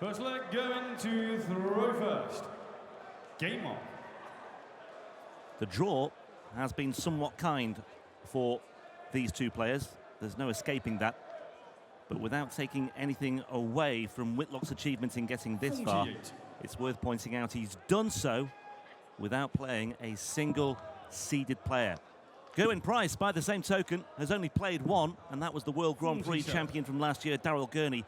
First leg going to throw first. Game on. The draw has been somewhat kind for these two players. There's no escaping that. But without taking anything away from Whitlock's achievement in getting this far, it's worth pointing out he's done so without playing a single seeded player. Gerwyn Price, by the same token, has only played one, and that was the World Grand Prix champion from last year, Daryl Gurney,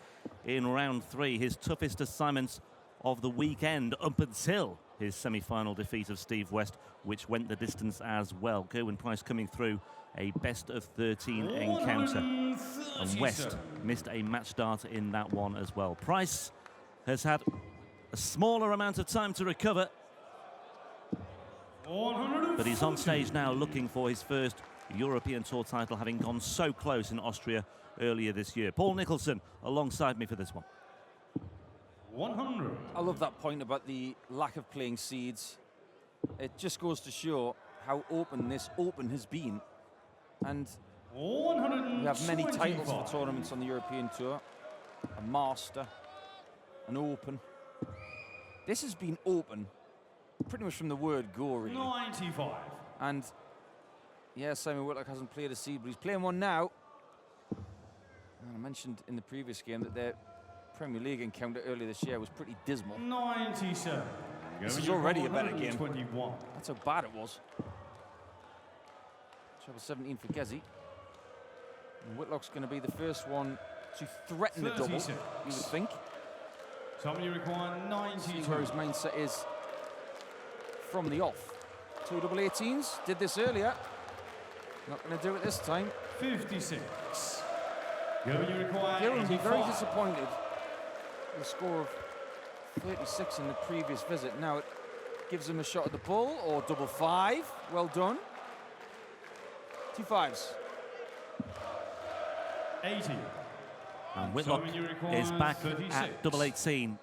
in round 3. His toughest assignments of the weekend up until his semi-final defeat of Steve West, which went the distance as well. Gerwyn Price coming through a best-of-13 encounter. And West missed a match start in that one as well. Price has had a smaller amount of time to recover, but he's on stage now looking for his first European Tour title, having gone so close in Austria earlier this year. Paul Nicholson alongside me for this one. 100. I love that point about the lack of playing seeds. It just goes to show how open this Open has been. And we have many titles for tournaments on the European Tour. A Master, an Open. This has been open pretty much from the word go, really. 95. And yeah, Simon Whitlock hasn't played a seed, but he's playing one now. And I mentioned in the previous game that their Premier League encounter earlier this year was pretty dismal. 97. This is already a better game. 21. That's how bad it was. Treble 17 for Gezi. And Whitlock's going to be the first one to threaten the double, you would think. Something you require 92. See where his mindset is from the off. 2 double 18s. Did this earlier. Not going to do it this time. 56. You require Gerwyn will be very 85. disappointed with a score of 36 in the previous visit. Now it gives him a shot at the bull, or double 5. Well done. 2 5s. 80. And Whitlock is back at double 18.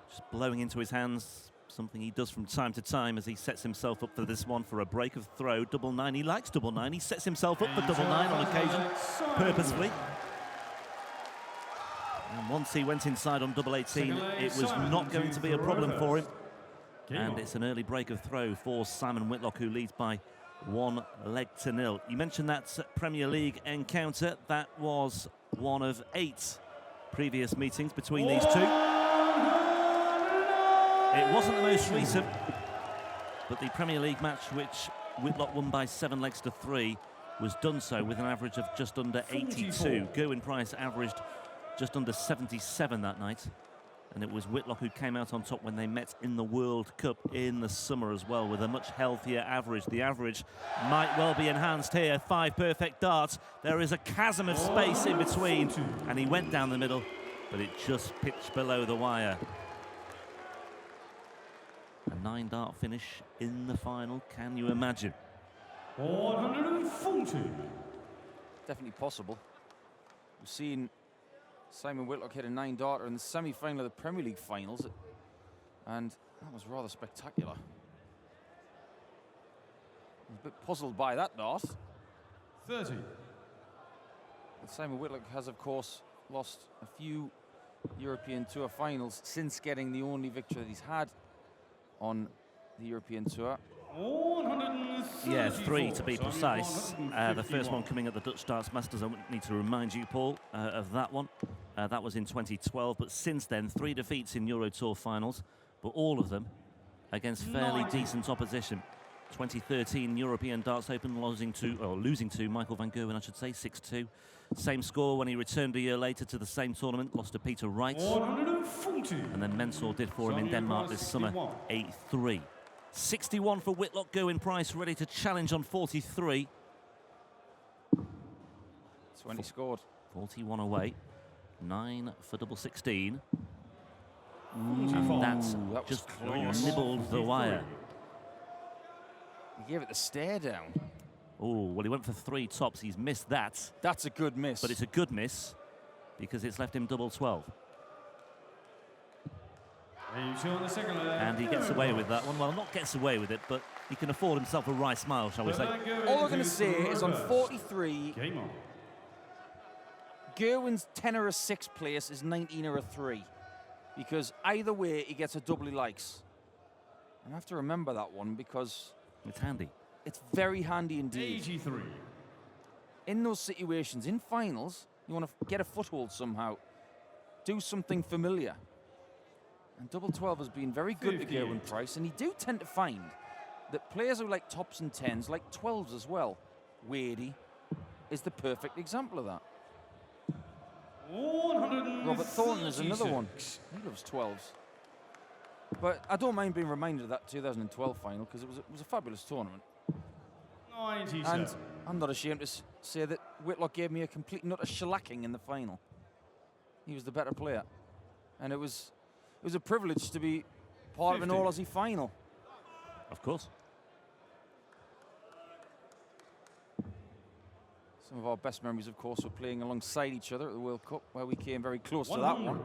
Just blowing into his hands, something he does from time to time as he sets himself up for this one for a break of throw. Double 9, he likes double 9. He sets himself up for double 9 on occasion, purposefully. And once he went inside on double 18, it was not going to be a problem for him. And it's an early break of throw for Simon Whitlock, who leads by 1 leg to 0. You mentioned that Premier League encounter. That was one of 8 previous meetings between these two. It wasn't the most recent, but the Premier League match, which Whitlock won by 7 legs to 3, was done so with an average of just under 82. Gerwyn Price averaged just under 77 that night. And it was Whitlock who came out on top when they met in the World Cup in the summer as well, with a much healthier average. The average might well be enhanced here. 5 perfect darts. There is a chasm of space in between, and he went down the middle, but it just pitched below the wire. A 9-dart finish in the final. Can you imagine? 140. Definitely possible. We've seen Simon Whitlock hit a 9-darter in the semi-final of the Premier League finals, and that was rather spectacular. I was a bit puzzled by that dart. 30. But Simon Whitlock has, of course, lost a few European Tour finals since getting the only victory that he's had on the European Tour. Yeah, 3 to be precise. The first one coming at the Dutch Darts Masters. I wouldn't need to remind you, Paul, of that one. That was in 2012, but since then, 3 defeats in Euro Tour finals, but all of them against fairly decent opposition. 2013 European Darts Open, losing to Michael van Gerwen, I should say, 6-2. Same score when he returned a year later to the same tournament, lost to Peter Wright. 140. And then Mensor did for him in Denmark this summer, 8-3. 61 for Whitlock. Gerwyn Price ready to challenge on 43. 20 scored. 41 away. 9 for double 16. And that's just nibbled the wire. He gave it the stare down. Oh, well, he went for 3 tops. He's missed that. That's a good miss. But it's a good miss because it's left him double 12. And he gets away with that one. Well, not gets away with it, but he can afford himself a wry smile, shall we say. All I'm going to say is on 43, Gerwyn's 10 or a 6 place is 19 or a 3. because either way he gets a double he likes. And I have to remember that one because it's handy. It's very handy indeed. 83. In those situations, in finals, you want to get a foothold somehow. Do something familiar. And double 12 has been very good to Gerwyn Price, and you do tend to find that players who like tops and 10s like 12s as well. Wadey is the perfect example of that. Robert Thornton is another one. He loves 12s. But I don't mind being reminded of that 2012 final because it was a fabulous tournament. 97. And I'm not ashamed to say that Whitlock gave me a complete and utter shellacking in the final. He was the better player. And it was a privilege to be part 50. of an All-Aussie final. Of course. Some of our best memories, of course, were playing alongside each other at the World Cup, where we came very close to that one.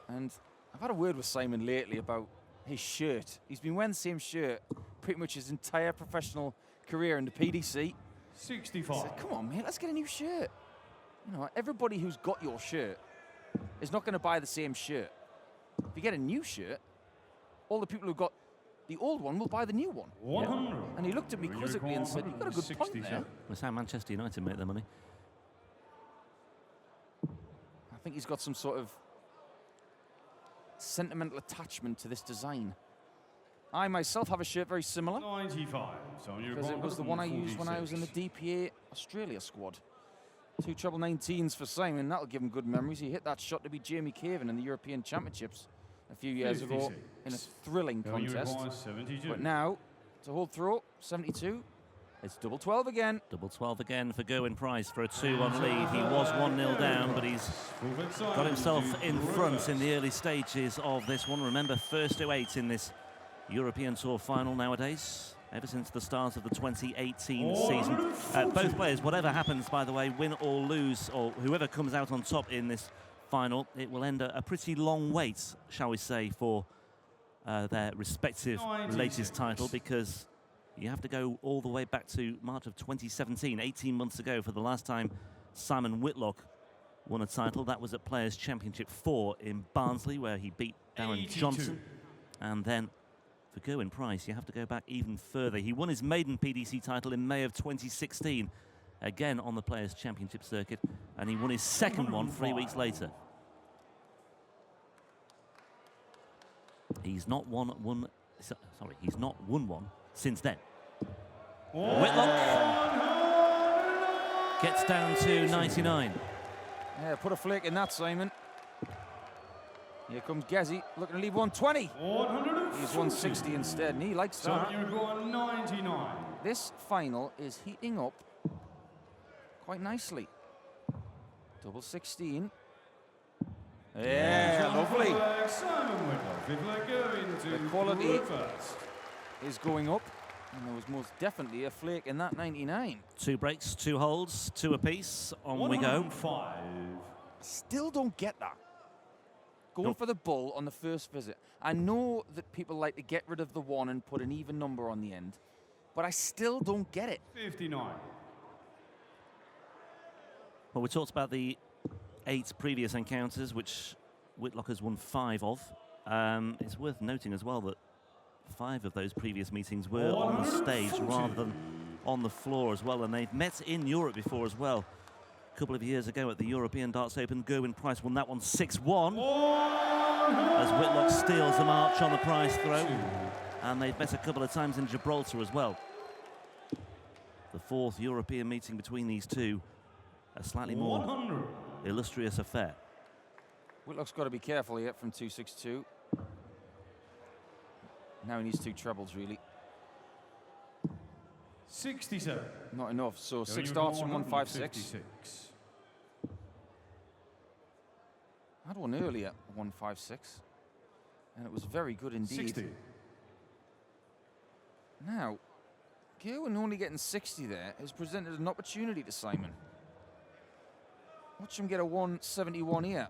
And I've had a word with Simon lately about his shirt. He's been wearing the same shirt pretty much his entire professional career in the PDC. 65. I said, come on, mate, let's get a new shirt. You know, everybody who's got your shirt is not going to buy the same shirt. If you get a new shirt, all the people who got the old one will buy the new one. 100. And he looked at me quizzically and said, you've got a good point there. That's how Manchester United make their money. I think he's got some sort of sentimental attachment to this design. I myself have a shirt very similar. 95. Because it was the one I used when I was in the DPA Australia squad. 2 treble 19s for Simon. That'll give him good memories. He hit that shot to beat Jamie Caven in the European Championships a few years ago in a thrilling contest. But now, to hold throw, 72. It's double 12 again. Double 12 again for Gerwyn Price for a 2-1 lead. He was 1-0 down, but he's got himself in front in the early stages of this one. Remember, first to 8 in this European Tour final nowadays, ever since the start of the 2018 season. Both players, whatever happens, by the way, win or lose, or whoever comes out on top in this final, it will end a pretty long wait, shall we say, for their respective latest title, because you have to go all the way back to March of 2017, 18 months ago, for the last time Simon Whitlock won a title. That was at Players' Championship 4 in Barnsley, where he beat Darren Johnson. And then for Gerwyn Price, you have to go back even further. He won his maiden PDC title in May of 2016, again on the Players' Championship circuit, and he won his second one 3 weeks later. He's not won one since then. Whitlock gets down to 99. Yeah, put a flick in that, Simon. Here comes Gezi, looking to leave 120. He's 160 instead, and he likes that. 99. This final is heating up quite nicely. Double 16. Yeah, lovely. The quality is going up, and there was most definitely a flake in that 99. 2 breaks, 2 holds, 2 apiece. On we go. Still don't get that. Going for the bull on the first visit. I know that people like to get rid of the 1 and put an even number on the end, but I still don't get it. 59. Well, we talked about the 8 previous encounters, which Whitlock has won 5 of. It's worth noting as well that 5 of those previous meetings were on the stage rather than on the floor as well, and they've met in Europe before as well. A couple of years ago at the European Darts Open, Gerwyn Price won that one 6-1 as Whitlock steals the march on the Price throw, and they've met a couple of times in Gibraltar as well. The 4th European meeting between these two, a slightly more illustrious affair. Whitlock's got to be careful here from 262. Now he needs 2 trebles, really. 67. Not enough, so 6 darts from 156. I had one earlier, 156, and it was very good indeed. 60. Now, Gerwyn only getting 60 there has presented an opportunity to Simon. Watch him get a 171 here.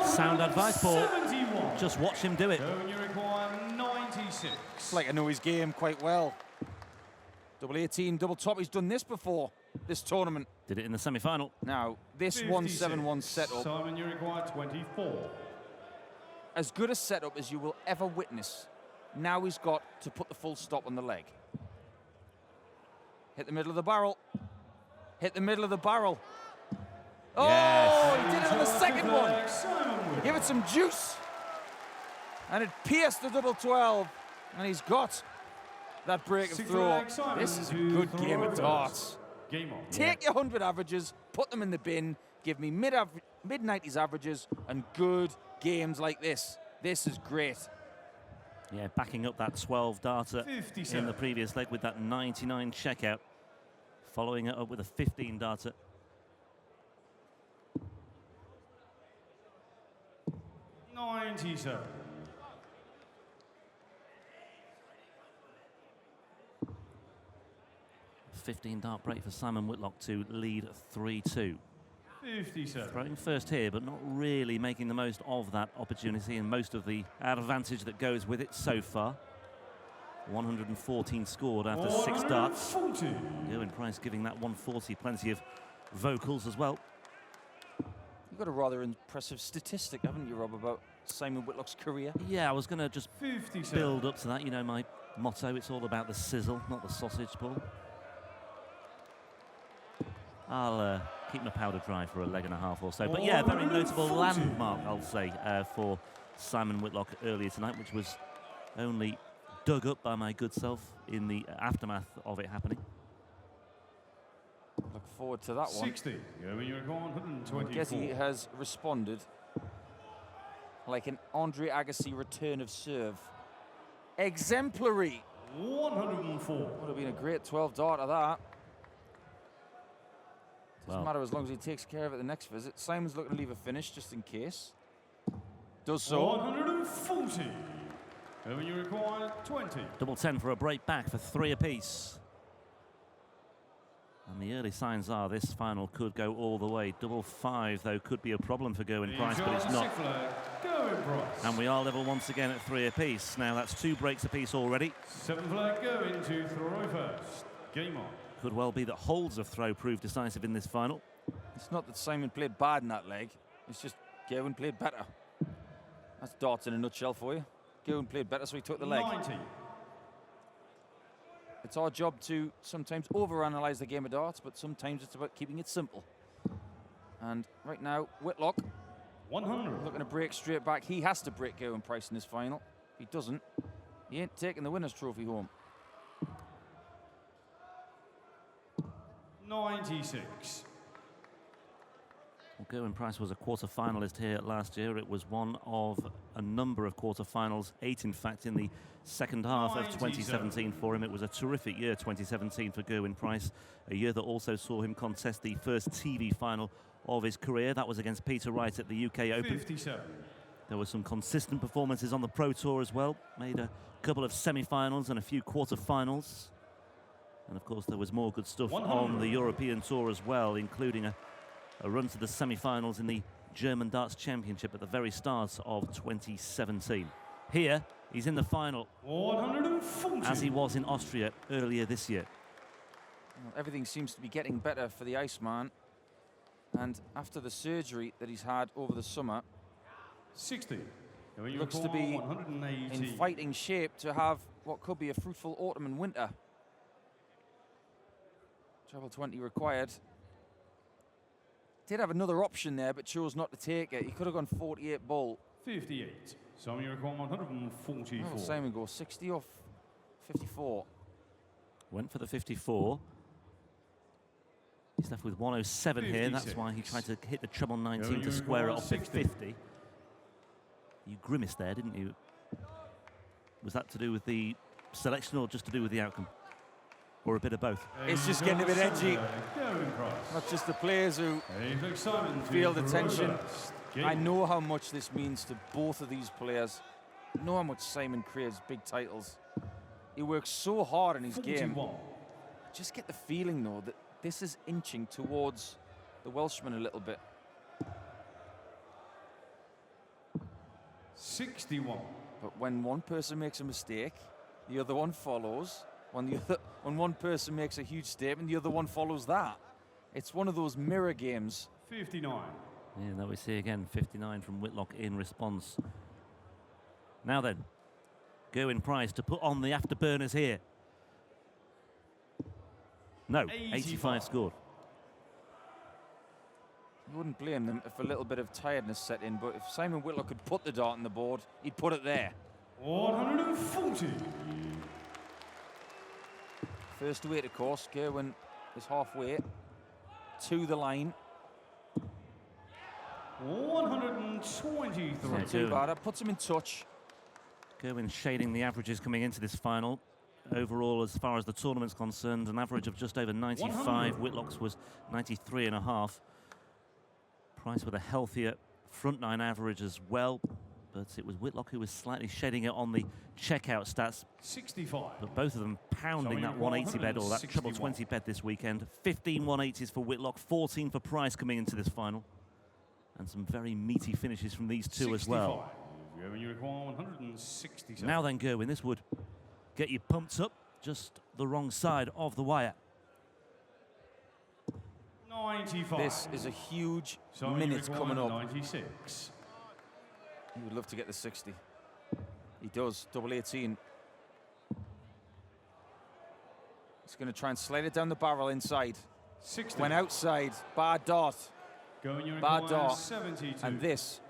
Sound advice, Paul. 71. Just watch him do it. So you require 96. It's like I know his game quite well. Double 18, double top. He's done this before, this tournament. Did it in the semi-final. Now, this 1-7-1 setup. Simon, you require 24. As good a setup as you will ever witness. Now he's got to put the full stop on the leg. Hit the middle of the barrel. Hit the middle of the barrel. Oh, Yes. he did it on the second one. Give it some juice. And it pierced the double 12. And he's got that break of throw. This is a good game of darts. Game on. Take your 100 averages, put them in the bin, give me mid-90s averages and good games like this. This is great. Yeah, backing up that 12 darter 57. in the previous leg with that 99 checkout. Following it up with a 15 darter. $97. 15 dart break for Simon Whitlock to lead 3-2. 57. Throwing first here, but not really making the most of that opportunity and most of the advantage that goes with it so far. 114 scored after 6 darts. 140. Gerwyn Price giving that 140 plenty of vocals as well. You've got a rather impressive statistic, haven't you, Rob, about Simon Whitlock's career? Yeah, I was going to just 57. build up to that. You know, my motto, it's all about the sizzle, not the sausage ball. I'll keep my powder dry for a leg and a half or so. But yeah, very notable landmark, I'll say, for Simon Whitlock earlier tonight, which was only dug up by my good self in the aftermath of it happening. Look forward to that one. 60. Yeah, when you're going 124. I guess he has responded like an Andre Agassi return of serve. Exemplary. 104. Would have been a great 12 dart of that. Doesn't Well, matter as long as he takes care of it the next visit. Simon's looking to leave a finish just in case. Does so. 140. And when you require 20. double 10 for a break back for 3 apiece. And the early signs are this final could go all the way. Double 5, though, could be a problem for Gerwyn Price, but it's not. Gerwyn Price. And we are level once again at 3 apiece. Now that's 2 breaks apiece already. 7 flag going to throw first. Game on. Could well be that holds of throw prove decisive in this final. It's not that Simon played bad in that leg. It's just Gerwyn played better. That's darts in a nutshell for you. Gerwyn played better, so he took the leg. 90. It's our job to sometimes overanalyze the game of darts, but sometimes it's about keeping it simple. And right now, Whitlock 100. looking to break straight back. He has to break Gerwyn Price in this final. If he doesn't, he ain't taking the winner's trophy home. 96. Well, Gerwyn Price was a quarter-finalist here last year. It was one of a number of quarter-finals, 8 in fact, in the second half of 2017 for him. It was a terrific year, 2017, for Gerwyn Price, a year that also saw him contest the first TV final of his career. That was against Peter Wright at the UK Open. 57. There were some consistent performances on the Pro Tour as well. Made a couple of semi-finals and a few quarter-finals. And, of course, there was more good stuff 100. on the European Tour as well, including a run to the semi-finals in the German Darts Championship at the very start of 2017. Here, he's in the final, 140. as he was in Austria earlier this year. Well, everything seems to be getting better for the Iceman. And after the surgery that he's had over the summer, 60. And when you looks to require be 180. in fighting shape to have what could be a fruitful autumn and winter. Treble 20 required. Did have another option there, but chose not to take it. He could have gone 48 ball. 58. So you require 144. Oh, Simon goes 60 off 54. Went for the 54. He's left with 107 here. That's 56. why he tried to hit the treble 19 to square it off at 50. You grimaced there, didn't you? Was that to do with the selection or just to do with the outcome? Or a bit of both? It's just getting a bit edgy. Not just the players who feel the tension. I know how much this means to both of these players. I know how much Simon craves big titles. He works so hard in his 41. game. Just get the feeling, though, that this is inching towards the Welshman a little bit. 61. But when one person makes a mistake, the other one follows. When when one person makes a huge statement, the other one follows that. It's one of those mirror games. 59. Yeah, there we see again, 59 from Whitlock in response. Now then, Gerwyn Price to put on the afterburners here. No, 85 scored. You wouldn't blame them if a little bit of tiredness set in, but if Simon Whitlock could put the dart on the board, he'd put it there. 140. First weight, of course. Gerwyn is halfway to the line. 123. Not too bad. That puts him in touch. Gerwyn shading the averages coming into this final. Overall, as far as the tournament's concerned, an average of just over 95. 100. Whitlock's was 93.5. Price with a healthier front nine average as well, but it was Whitlock who was slightly shading it on the checkout stats. 65. But both of them pounding that 180 bed or that treble 20 bed this weekend. 15 180s for Whitlock, 14 for Price coming into this final. And some very meaty finishes from these two 65. as well. You require 167. Now then, Gerwyn, this would get you pumped up just the wrong side of the wire. 95. This is a huge So minute coming up. 96. He would love to get the 60. He does, double 18. He's going to try and slide it down the barrel inside. 60. Went outside, bar dart, You bar require dart. 72. And this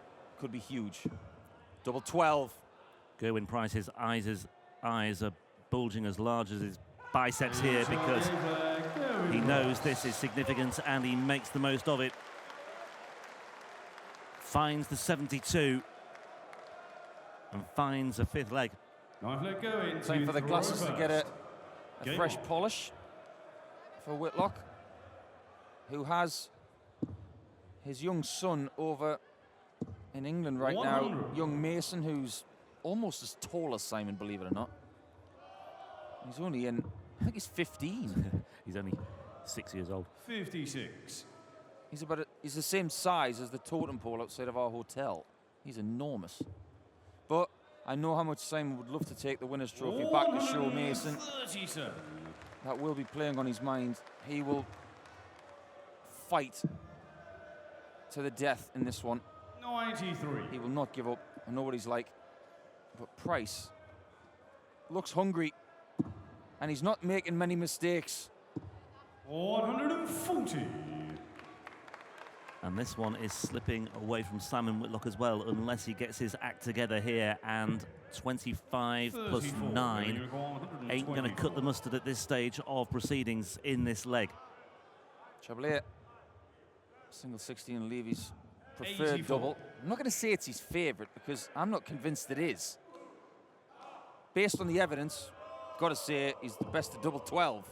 could be huge. Double 12. Gerwyn Price's eyes are bulging as large as his biceps here because he knows this is significant and he makes the most of it. Finds the 72 and finds a fifth leg. Time for the glasses to get a fresh polish for Whitlock, who has his young son over in England right now, young Mason, who's almost as tall as Simon, believe it or not. He's only in, I think he's 15. He's only 6 years old. 56. He's the same size as the totem pole outside of our hotel. He's enormous. But I know how much Simon would love to take the winner's trophy back to show Mason. That will be playing on his mind. He will fight to the death in this one. 93. He will not give up. I know what he's like. But Price looks hungry, and he's not making many mistakes. 140. And this one is slipping away from Simon Whitlock as well, unless he gets his act together here. And 25 plus 9 ain't going to cut the mustard at this stage of proceedings in this leg. Treble 8. Single 16 and Levy's preferred 84. double. I'm not going to say it's his favourite because I'm not convinced it is. Based on the evidence, got to say he's the best at double 12,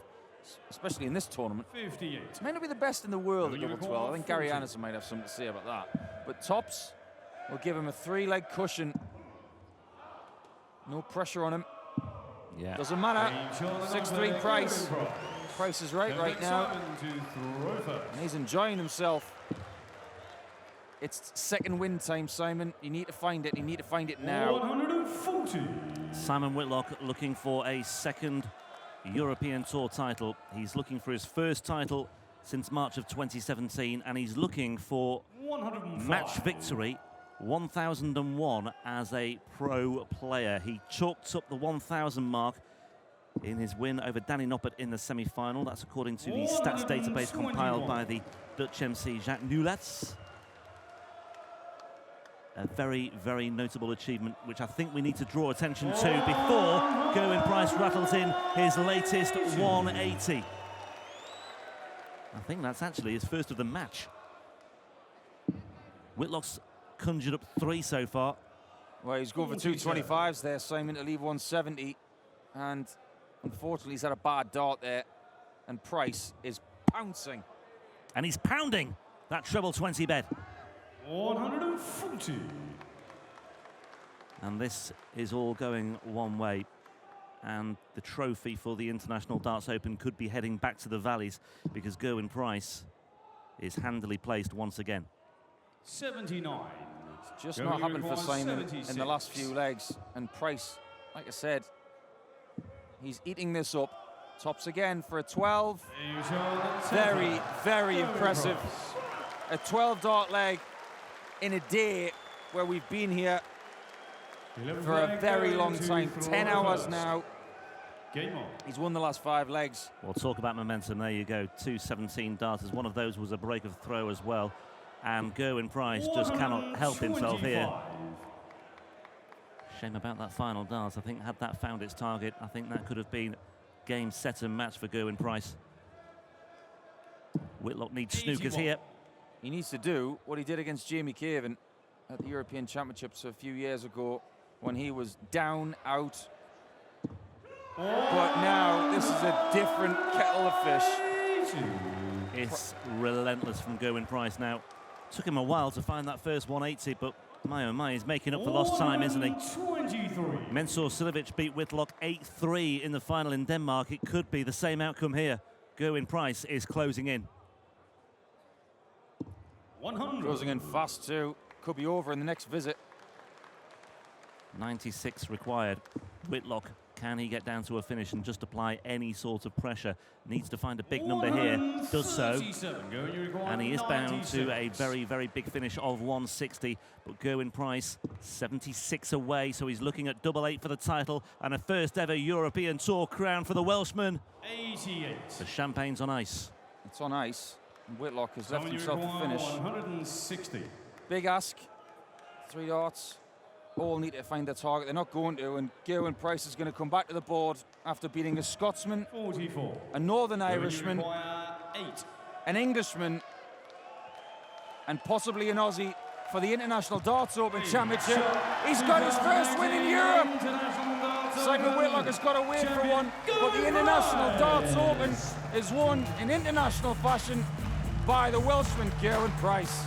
especially in this tournament. 58. He might not be the best in the world at double 12. I think Gary Anderson might have something to say about that. But tops will give him a 3-leg cushion. No pressure on him. Yeah. Doesn't matter. 6-3 Price. Price is right now. And he's enjoying himself. It's second win time, Simon. You need to find it. You need to find it now. 140. Simon Whitlock looking for a second European Tour title. He's looking for his first title since March of 2017, and he's looking for 105. match victory 1001 as a pro player. He chalked up the 1000 mark in his win over Danny Noppert in the semi-final. That's according to the stats database compiled by the Dutch MC Jacques Nulatz. A very, very notable achievement, which I think we need to draw attention to before Gerwyn Price rattles in his latest 180. I think that's actually his first of the match. Whitlock's conjured up 3 so far. Well, he's going for 225s there, Simon, to leave 170. And unfortunately, he's had a bad dart there. And Price is pouncing. And he's pounding that treble 20 bed. 140. And this is all going one way. And the trophy for the International Darts Open could be heading back to the valleys because Gerwyn Price is handily placed once again. 79. It's just not happened for Simon in the last few legs. And Price, like I said, he's eating this up. Tops again for a 12. Very, very impressive. A 12 dart leg in a day where we've been here for a very long time. 10 hours now. He's won the last 5 legs. Well, talk about momentum. There you go. 2:17 darters. One of those was a break of throw as well. And Gerwyn Price just cannot help himself here. Shame about that final dart. I think had that found its target, I think that could have been game, set and match for Gerwyn Price. Whitlock needs snookers here. He needs to do what he did against Jamie Caven at the European Championships a few years ago when he was down, out. But now this is a different kettle of fish. It's relentless from Gerwyn Price now. Took him a while to find that first 180, but my oh my, he's making up for lost time, isn't he? Mensur Silovic beat Whitlock 8-3 in the final in Denmark. It could be the same outcome here. Gerwyn Price is closing in. 100. Closing in fast too. Could be over in the next visit. 96 required. Whitlock, can he get down to a finish and just apply any sort of pressure? Needs to find a big number here. Does so. And he is bound to a very, very big finish of 160. But Gerwyn Price, 76 away, so he's looking at 88 for the title and a first ever European Tour crown for the Welshman. 88. The champagne's on ice. It's on ice. And Whitlock has left himself a finish. 160. Big ask. 3 darts. All need to find their target. They're not going to, and Gerwyn Price is going to come back to the board after beating a Scotsman, 44. a Northern Irishman, 8. an Englishman, and possibly an Aussie for the International Darts Open Championship. He's got his first win in Europe. Simon Whitlock has got to wait for one, but the International Darts Open is won in international fashion by the Welshman Gerwyn Price.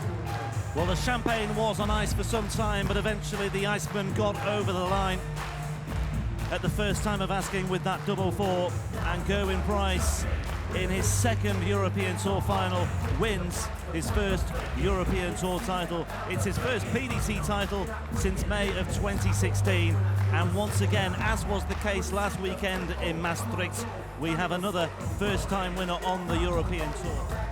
Well, the champagne was on ice for some time, but eventually the Iceman got over the line at the first time of asking with that 4-4, and Gerwyn Price, in his second European Tour final, wins his first European Tour title. It's his first PDC title since May of 2016, and once again, as was the case last weekend in Maastricht, we have another first-time winner on the European Tour.